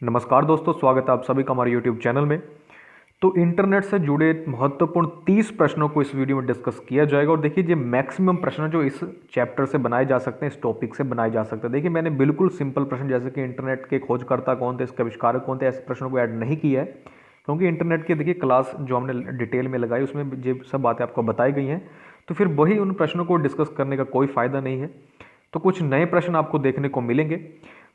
नमस्कार दोस्तों, स्वागत है आप सभी का हमारे YouTube चैनल में। तो इंटरनेट से जुड़े महत्वपूर्ण 30 प्रश्नों को इस वीडियो में डिस्कस किया जाएगा। और देखिए, ये मैक्सिमम प्रश्न जो इस चैप्टर से बनाए जा सकते हैं, इस टॉपिक से बनाए जा सकते हैं। देखिए, मैंने बिल्कुल सिंपल प्रश्न जैसे कि इंटरनेट के खोजकर्ता कौन थे, इसके आविष्कारक कौन थे, ऐसे प्रश्नों को ऐड नहीं किया है, क्योंकि इंटरनेट की देखिए क्लास जो हमने डिटेल में लगाई उसमें ये सब बातें आपको बताई गई हैं। तो फिर वही उन प्रश्नों को डिस्कस करने का कोई फ़ायदा नहीं है। तो कुछ नए प्रश्न आपको देखने को मिलेंगे।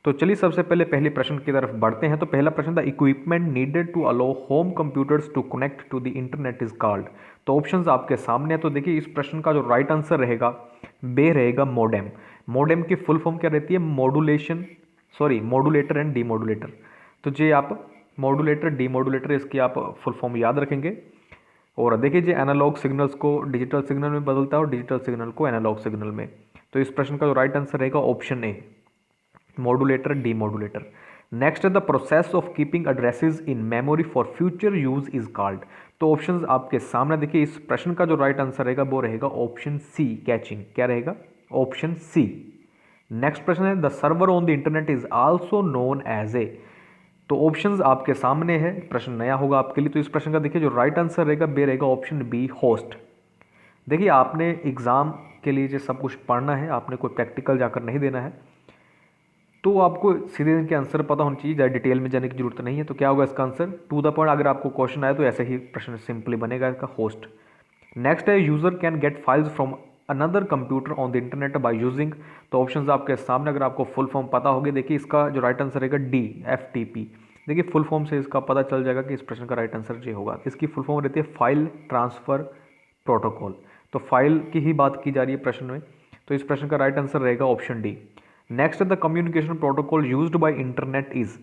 तो चलिए सबसे पहले पहले प्रश्न की तरफ बढ़ते हैं। तो पहला प्रश्न था, equipment needed to allow home computers to connect to the internet is called. तो ऑप्शंस आपके सामने है। तो देखिए, इस प्रश्न का जो राइट आंसर रहेगा बे रहेगा मॉडेम। मॉडेम की फुल फॉर्म क्या रहती है? Modulator and demodulator. तो ये आप मॉडुलेटर डीमॉडुलेटर इसकी आप फुल फॉर्म याद रखेंगे। और देखिए, ये एनालॉग सिग्नल्स को डिजिटल सिग्नल में बदलता है और डिजिटल सिग्नल को एनालॉग सिग्नल में। तो इस प्रश्न का जो राइट आंसर रहेगा ऑप्शन ए, मॉडुलेटर डीमॉडुलेटर। नेक्स्ट है, the process of keeping addresses in memory for future use is called. तो ऑप्शंस आपके सामने देखिए, इस प्रश्न का जो राइट आंसर रहेगा वो रहेगा ऑप्शन सी, कैचिंग। क्या रहेगा? Option C. नेक्स्ट प्रश्न है, the server on the internet is also known as a. तो ऑप्शंस आपके सामने है, प्रश्न नया होगा आपके लिए। तो इस प्रश्न का देखिए जो राइट आंसर रहेगा बे रहेगा ऑप्शन बी, होस्ट। देखिए, आपने एग्जाम के लिए जो सब कुछ पढ़ना है, आपने कोई प्रैक्टिकल जाकर नहीं देना है, तो आपको सीधे इनके आंसर पता होना चाहिए, ज़्यादा डिटेल में जाने की जरूरत नहीं है। तो क्या होगा इसका आंसर? To the point. अगर आपको क्वेश्चन आए तो ऐसे ही प्रश्न सिंपली बनेगा इसका, होस्ट। नेक्स्ट है, user can get files from another computer on the internet by using. तो ऑप्शंस आपके सामने, अगर आपको फुल फॉर्म पता होगी, देखिए इसका जो राइट आंसर रहेगा डी, FTP। देखिए, फुल फॉर्म से इसका पता चल जाएगा कि इस प्रश्न का राइट आंसर ये होगा। इसकी फुल फॉर्म रहती है फाइल ट्रांसफर प्रोटोकॉल। तो फाइल की ही बात की जा रही है प्रश्न में। तो इस प्रश्न का राइट आंसर रहेगा option D. Next, the communication protocol used by internet is.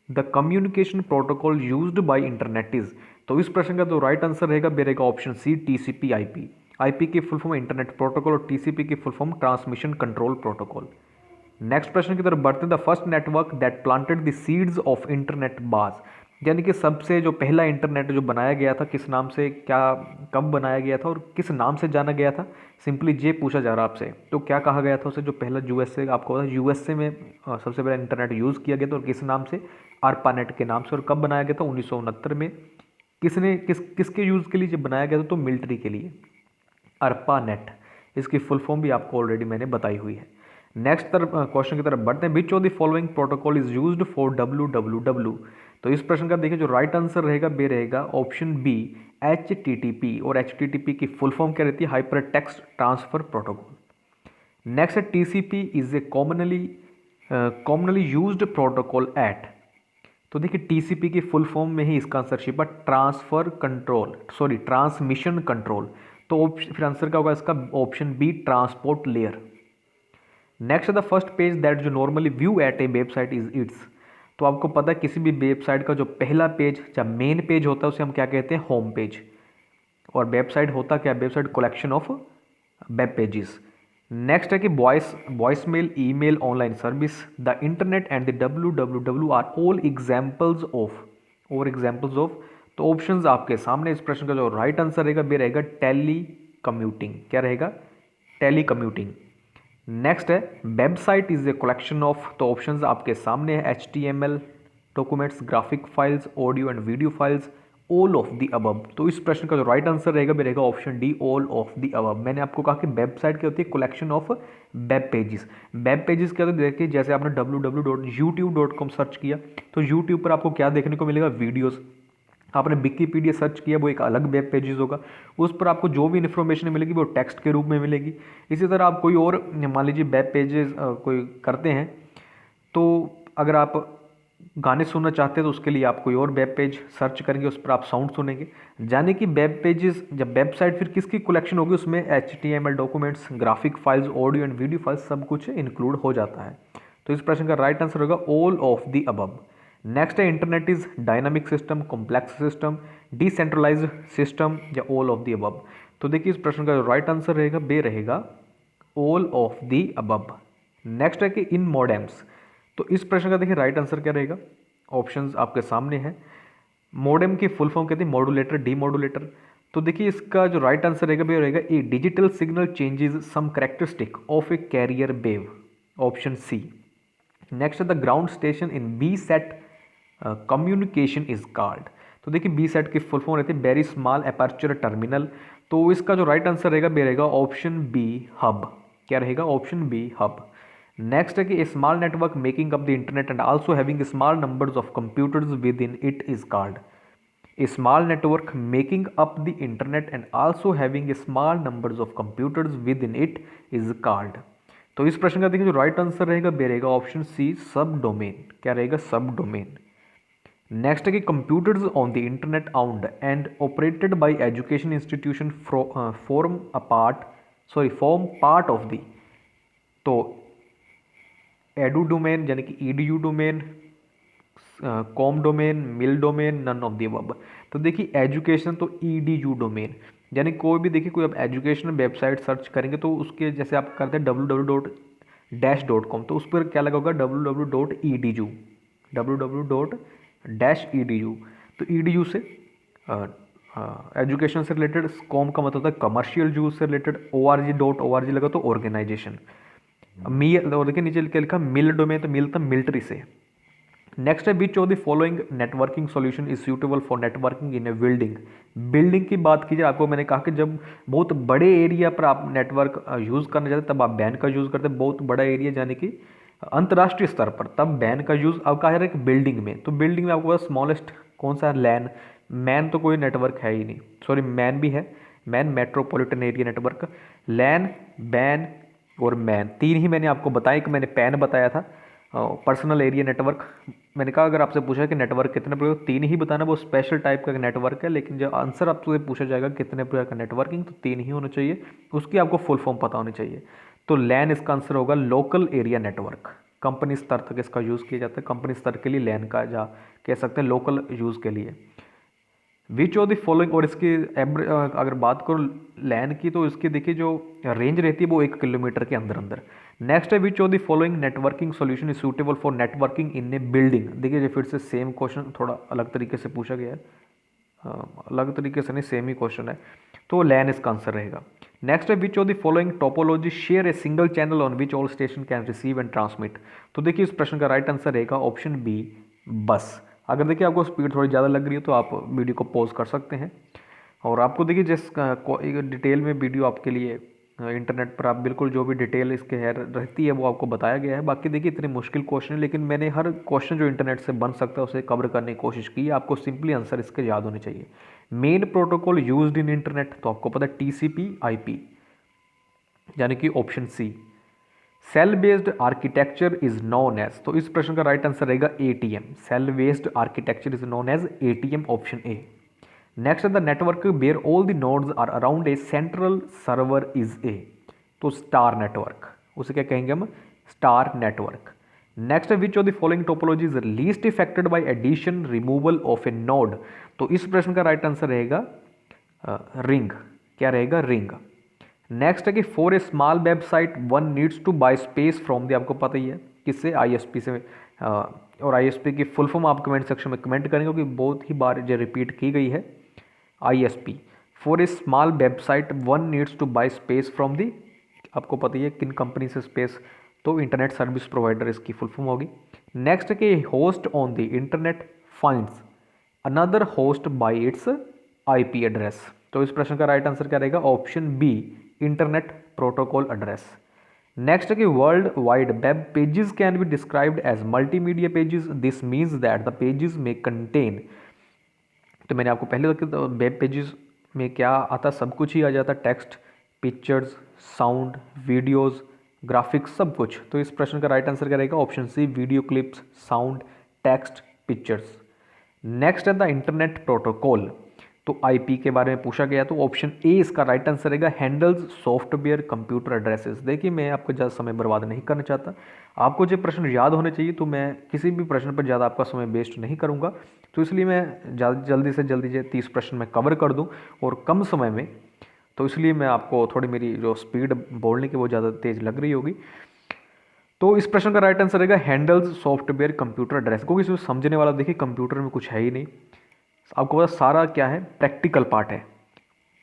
The communication protocol used by internet is. तो इस प्रश्न का जो राइट आंसर रहेगा बे रहेगा option C, TCP IP। IP की फुल फॉर्म इंटरनेट प्रोटोकॉल और TCP की full form transmission control protocol. Next प्रश्न की तरफ बढ़ते हैं, the first network that planted the seeds of internet was. यानी कि सबसे जो पहला इंटरनेट जो बनाया गया था, किस नाम से, क्या, कब बनाया गया था और किस नाम से जाना गया था, सिंपली ये पूछा जा रहा है आपसे। तो क्या कहा गया था उसे? जो पहला USA, आपको पता है USA में सबसे पहला इंटरनेट यूज़ किया गया था, और किस नाम से? ARPANET के नाम से। और कब बनाया गया था? 1969 में। किसने किसके यूज़ के लिए जब बनाया गया था? तो मिलिट्री के लिए, ARPANET। इसकी फुल फॉर्म भी आपको ऑलरेडी मैंने बताई हुई है। नेक्स्ट क्वेश्चन की तरफ बढ़ते हैं, विच of the following protocol is used for WWW। तो इस प्रश्न का देखिए जो राइट आंसर रहेगा बे रहेगा ऑप्शन बी, HTTP। और HTTP की फुल फॉर्म क्या रहती है? Hyper text transfer protocol. Next है, TCP is a commonly used protocol at. तो देखिए, TCP की फुल फॉर्म में ही इसका आंसरशिप है ट्रांसमिशन कंट्रोल। तो फिर आंसर क्या होगा इसका? Option B, transport layer. Next है, द फर्स्ट पेज दैट जो normally view at a website is its. तो आपको पता है किसी भी वेबसाइट का जो पहला पेज या मेन पेज होता है उसे हम क्या कहते हैं? Home page. और वेबसाइट होता क्या? Website collection of web pages. Next है कि voice mail, email, online service, the internet and the WWW are all examples of. तो ऑप्शंस आपके सामने। इस प्रश्न का जो राइट आंसर रहेगा बे रहेगा टेली कम्यूटिंग। क्या रहेगा? Telecommuting. नेक्स्ट है, website is a collection of. तो ऑप्शंस आपके सामने है, HTML documents, graphic files, audio and video files, all of the above. तो इस प्रश्न का जो राइट आंसर रहेगा वो रहेगा option D, all of the above. मैंने आपको कहा कि वेबसाइट क्या होती है? Collection of web pages. Web pages क्या होते हैं? देखिए, जैसे आपने www.youtube.com सर्च किया तो यूट्यूब पर आपको क्या देखने को मिलेगा? वीडियोस। आपने विकीपीडिया सर्च किया, वो एक अलग वेब पेजेस होगा, उस पर आपको जो भी इन्फॉर्मेशन मिलेगी वो टेक्स्ट के रूप में मिलेगी। इसी तरह आप कोई और, मान लीजिए वेब पेजेस कोई करते हैं, तो अगर आप गाने सुनना चाहते हैं तो उसके लिए आप कोई और वेब पेज सर्च करेंगे, उस पर आप साउंड सुनेंगे। जाने कि वेब पेजेस, जब वेबसाइट फिर किसकी कलेक्शन होगी? उसमें HTML documents, graphic files, audio and video files सब कुछ इंक्लूड हो जाता है। तो इस प्रश्न का राइट आंसर होगा all of the above. Next है, internet is dynamic system, complex system, decentralised system, या ऑल ऑफ द अबव। तो देखिए, इस प्रश्न का जो राइट आंसर रहेगा बे रहेगा all of the above. Next है कि इन मॉडेम्स। तो इस प्रश्न का देखिए राइट आंसर क्या रहेगा? ऑप्शंस आपके सामने हैं। मॉडेम की फुल फॉर्म कहते हैं मॉडुलेटर, डीमॉडुलेटर। तो देखिए, इसका जो राइट आंसर रहेगा वो रहेगा A, digital signal changes some characteristic of a carrier wave. Option C. Next है, the ground station in VSAT communication is called. तो देखिए बी सेट की फुल फॉर्म रहती है वेरी स्मॉल अपर्चर टर्मिनल। तो इसका जो राइट आंसर रहेगा बी रहेगा ऑप्शन बी हब। क्या रहेगा? Option B hub. नेक्स्ट है कि a small network making up the internet and also having small numbers of computers with in it is called. A small network making up the internet and also having small numbers of computers with in it is called. तो इस प्रश्न का देखिए जो right answer रहेगा B रहेगा option सी सब domain. क्या रहेगा? सब डोमेन। नेक्स्ट है कि computers on the internet आउंड and operated by education institution form part of the. तो एडू डोमेन यानी कि EDU domain, com domain, mil domain, none of the above. तो देखिए एजुकेशन तो ईडीयू डोमेन, यानी कोई भी देखिए कोई आप एजुकेशन वेबसाइट सर्च करेंगे तो उसके जैसे आप करते हैं www.dash.com तो उस पर क्या लगा होगा www.edu, www.edu। तो ईडीयू से एजुकेशन से रिलेटेड, कॉम का मतलब होता है कमर्शियल, जू से रिलेटेड, org लगा तो ऑर्गेनाइजेशन। मिल और देखिए नीचे लिखा मिल डोमेन, तो मिल था मिलिट्री से। नेक्स्ट है विच of the following networking solution is suitable for networking in A building. Building की बात कीजिए, आपको मैंने कहा कि जब बहुत बड़े एरिया पर आप नेटवर्क यूज़ करना चाहते तब आप बैन का यूज़ करते हैं। बहुत बड़ा एरिया यानी कि अंतर्राष्ट्रीय स्तर पर, तब बैन का यूज़ अब कहा जा रहा है कि बिल्डिंग में। तो बिल्डिंग में आपको पास स्मॉलेस्ट कौन सा है? लैन। मैन तो कोई नेटवर्क है ही नहीं, सॉरी मैन भी है, मैन मेट्रोपॉलिटन एरिया नेटवर्क। लैन, बैन और मैन, तीन ही मैंने आपको बताया। कि मैंने पैन बताया था, पर्सनल एरिया नेटवर्क। मैंने कहा अगर आपसे पूछा कि नेटवर्क कितने प्रकार, तीन ही बताना, वो स्पेशल टाइप का नेटवर्क है। लेकिन जब आंसर आपसे पूछा जाएगा कितने प्रकार का नेटवर्किंग, तो तीन ही होना चाहिए, उसकी आपको फुल फॉर्म पता होनी चाहिए। तो लैन इसका आंसर होगा लोकल एरिया नेटवर्क। कंपनी स्तर तक इसका यूज़ किया जाता है, कंपनी स्तर के लिए लैन का जा कह सकते हैं लोकल यूज़ के लिए। विच ऑफ द फॉलोइंग, और इसकी अगर बात करो लैन की तो इसकी देखिए जो रेंज रहती है वो 1 किलोमीटर के अंदर अंदर। नेक्स्ट है विच of the following networking solution is suitable for networking in A building. देखिए जो फिर से सेम क्वेश्चन थोड़ा अलग तरीके से पूछा गया है, अलग तरीके से नहीं, सेम ही क्वेश्चन है। तो लैन इसका आंसर रहेगा। नेक्स्ट है विच of the following topology share a single channel on which all station can receive and transmit. तो देखिए इस प्रश्न का राइट आंसर रहेगा ऑप्शन बी बस। अगर देखिए आपको स्पीड थोड़ी ज़्यादा लग रही है तो आप वीडियो को पॉज कर सकते हैं। और आपको देखिए जिस डिटेल में वीडियो आपके लिए इंटरनेट पर आप बिल्कुल जो भी डिटेल इसके है रहती है वो आपको बताया गया है। बाकी देखिए इतने मुश्किल क्वेश्चन है, लेकिन मैंने हर क्वेश्चन जो इंटरनेट से बन सकता है उसे कवर करने की कोशिश की है। आपको सिंपली आंसर इसके याद होने चाहिए। Main protocol used in internet, तो आपको पता है टीसीपी आईपी, यानी कि option C. Cell based architecture is known as, तो इस प्रश्न का राइट आंसर रहेगा ATM. Cell based architecture is known as ATM, option A. Next the network where all the nodes are around a central server is a, तो star network, उसे क्या कहेंगे हम? Star network. Next which of the following topology is least affected by addition removal of a node, तो इस प्रश्न का right answer रहेगा रिंग। क्या रहेगा? रिंग। नेक्स्ट है कि for a small website one needs to buy space from the, आपको पता ही है किससे? आईएसपी से। और आईएसपी की फुल फॉर्म आप कमेंट सेक्शन में कमेंट करेंगे क्योंकि बहुत ही बार जो रिपीट की गई है। ISP for a small website one needs to buy space from the, आपको पता ही है किन कंपनी से स्पेस, तो इंटरनेट सर्विस प्रोवाइडर इसकी फुल फॉर्म होगी। नेक्स्ट है कि host on the internet finds another host by its IP address, तो इस प्रश्न का राइट आंसर क्या रहेगा? Option B internet protocol address. Next है कि world wide web pages can be described as multimedia pages, this means that the pages में contain, तो मैंने आपको पहले बताया वेब पेजेस में क्या आता? सब कुछ ही आ जाता, text, pictures, sound, videos, graphics, सब कुछ। तो इस प्रश्न का राइट आंसर क्या रहेगा? Option C video clips, sound, text, pictures. Next है द इंटरनेट प्रोटोकॉल, तो आईपी के बारे में पूछा गया, तो ऑप्शन ए इसका राइट आंसर रहेगा हैंडल्स सॉफ्टवेयर कंप्यूटर एड्रेसेस। देखिए मैं आपको ज़्यादा समय बर्बाद नहीं करना चाहता, आपको जो प्रश्न याद होने चाहिए, तो मैं किसी भी प्रश्न पर ज़्यादा आपका समय वेस्ट नहीं करूँगा। तो इसलिए मैं जल्दी से जल्दी 30 प्रश्न मैं कवर कर दूँ और कम समय में, तो इसलिए मैं आपको थोड़ी मेरी जो स्पीड बोलने की वो ज़्यादा तेज़ लग रही होगी। तो इस प्रश्न का राइट आंसर रहेगा हैंडल्स सॉफ्टवेयर कंप्यूटर एड्रेस, क्योंकि इसमें समझने वाला देखिए कंप्यूटर में कुछ है ही नहीं, आपको पता सारा क्या है? प्रैक्टिकल पार्ट है।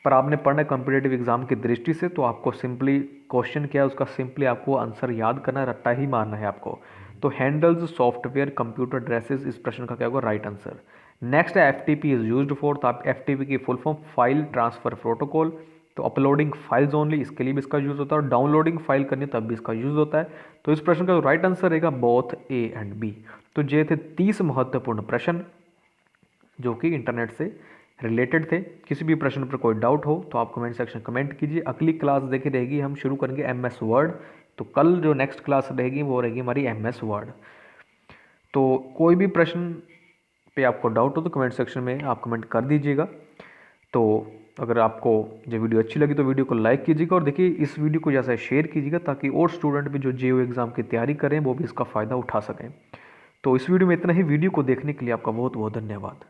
पर आपने पढ़ना है कॉम्पिटेटिव एग्जाम की दृष्टि से, तो आपको सिंपली क्वेश्चन क्या है उसका सिंपली आपको आंसर याद करना, रट्टा ही मारना है आपको। तो हैंडल्स सॉफ्टवेयर कंप्यूटर ड्रेसेस, इस प्रश्न का क्या होगा राइट आंसर। नेक्स्ट है FTP इज यूज्ड फॉर, तो आप FTP की full form file transfer protocol, तो अपलोडिंग फाइल्स ओनली, इसके लिए भी इसका यूज होता है, और डाउनलोडिंग फाइल करनी तब भी इसका यूज होता है। तो इस प्रश्न का राइट आंसर रहेगा बोथ A एंड B। तो ये थे 30 महत्वपूर्ण प्रश्न जो कि इंटरनेट से रिलेटेड थे। किसी भी प्रश्न पर कोई डाउट हो तो आप कमेंट सेक्शन कमेंट कीजिए। अगली क्लास देखी रहेगी, हम शुरू करेंगे MS वर्ड। तो कल जो नेक्स्ट क्लास रहेगी वो रहेगी हमारी MS वर्ड। तो कोई भी प्रश्न पे आपको डाउट हो तो कमेंट सेक्शन में आप कमेंट कर दीजिएगा। तो अगर आपको ये वीडियो अच्छी लगी तो वीडियो को लाइक कीजिएगा, और देखिए इस वीडियो को जैसा शेयर कीजिएगा ताकि और स्टूडेंट भी जो JEE एग्ज़ाम की तैयारी करें वो भी इसका फ़ायदा उठा सकें। तो इस वीडियो में इतना ही। वीडियो को देखने के लिए आपका बहुत बहुत धन्यवाद।